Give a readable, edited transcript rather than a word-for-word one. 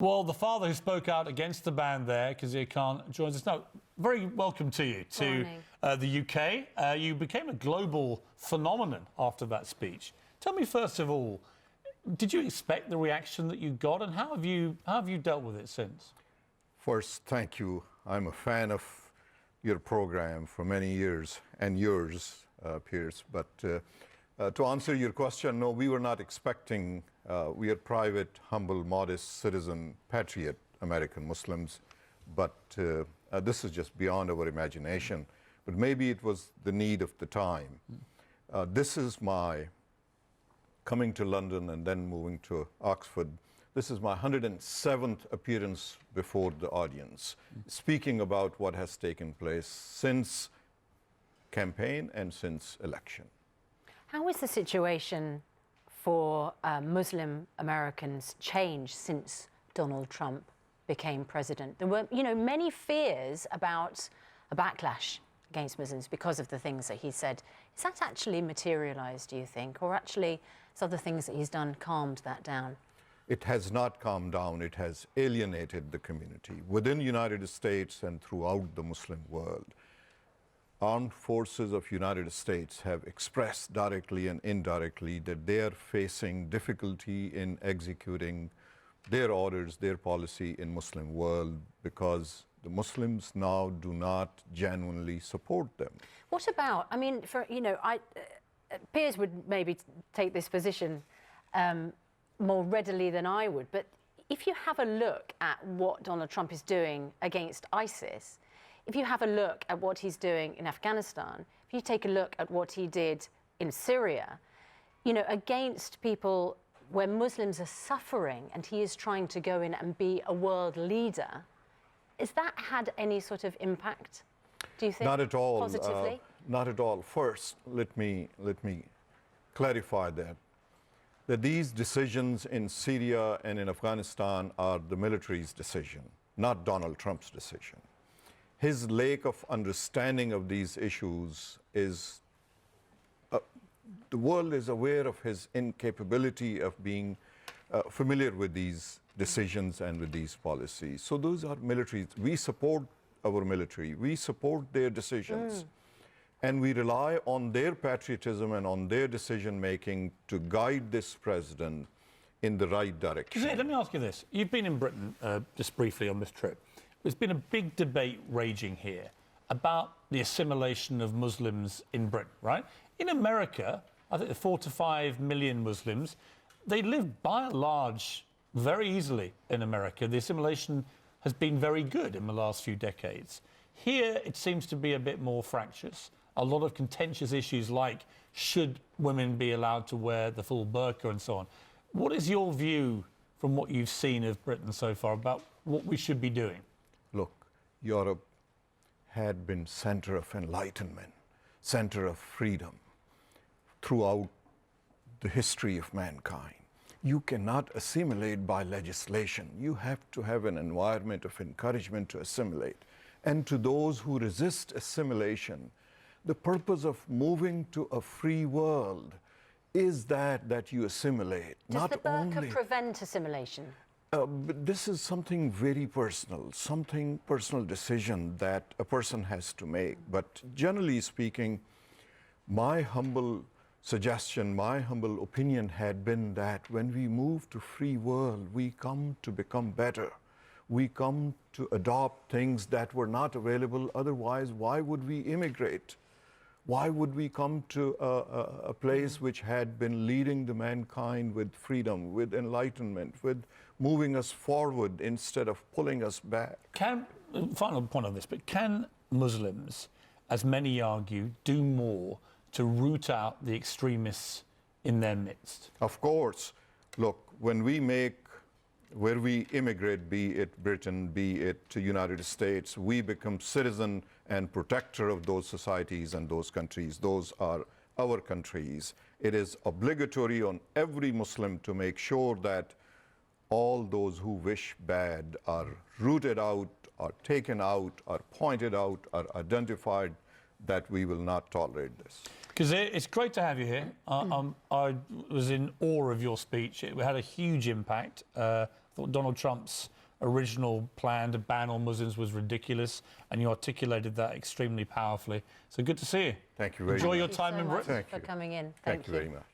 Well, the father who spoke out against the ban there, Khizr Khan, joins us now. Very welcome to you to the UK. You became a global phenomenon after that speech. Tell me, first of all, did you expect the reaction that you got, and how have you dealt with it since? First, thank you. I'm a fan of your program for many years, and yours, Piers. But to answer your question, no, we were not expecting. We are private, humble, modest citizen, patriot American Muslims, but this is just beyond our imagination. But maybe it was the need of the time. This is my coming to London and then moving to Oxford. This is my 107th appearance before the audience, speaking about what has taken place since campaign and since election. How is the situation for Muslim Americans changed since Donald Trump became president? There were, many fears about a backlash against Muslims because of the things that he said. Is that actually materialized, do you think? Or actually, some of the things that he's done calmed that down? It has not calmed down. It has alienated the community within the United States and throughout the Muslim world. Armed forces of United States have expressed directly and indirectly that they are facing difficulty in executing their orders, their policy in Muslim world, because the Muslims now do not genuinely support them. What about, I mean, Piers would maybe take this position more readily than I would, but if you have a look at what Donald Trump is doing against ISIS, if you have a look at what he's doing in Afghanistan, if you take a look at what he did in Syria, against people where Muslims are suffering and he is trying to go in and be a world leader, has that had any sort of impact, do you think? Not at all. Positively? Not at all. First, let me clarify that these decisions in Syria and in Afghanistan are the military's decision, not Donald Trump's decision. His lack of understanding of these issues is, the world is aware of his incapability of being familiar with these decisions and with these policies. So those are militaries. We support our military. We support their decisions. And we rely on their patriotism and on their decision-making to guide this president in the right direction. Let me ask you this. You've been in Britain just briefly on this trip. There's been a big debate raging here about the assimilation of Muslims in Britain, right? In America, I think there are 4 to 5 million Muslims. They live by and large very easily in America. The assimilation has been very good in the last few decades. Here, it seems to be a bit more fractious. A lot of contentious issues like, should women be allowed to wear the full burqa and so on? What is your view from what you've seen of Britain so far about what we should be doing? Look, Europe had been center of enlightenment, center of freedom throughout the history of mankind. You cannot assimilate by legislation. You have to have an environment of encouragement to assimilate. And to those who resist assimilation, the purpose of moving to a free world is that you assimilate. Does the burqa prevent assimilation? But this is something very personal, something personal decision that a person has to make. But generally speaking, my humble suggestion, my humble opinion had been that when we move to free world, we come to become better. We come to adopt things that were not available. Otherwise, why would we immigrate? Why would we come to a place which had been leading the mankind with freedom, with enlightenment, with moving us forward instead of pulling us back? Final point on this, but can Muslims, as many argue, do more to root out the extremists in their midst? Of course. Look, when we where we immigrate, be it Britain, be it the United States, we become citizen and protector of those societies and those countries. Those are our countries. It is obligatory on every Muslim to make sure that all those who wish bad are rooted out, are taken out, are pointed out, are identified that we will not tolerate this. Because it's great to have you here. I was in awe of your speech. It had a huge impact. I thought Donald Trump's original plan to ban all Muslims was ridiculous, and you articulated that extremely powerfully. So good to see you. Thank you very much. Enjoy your time so in much Britain. for coming in. Thank you very much.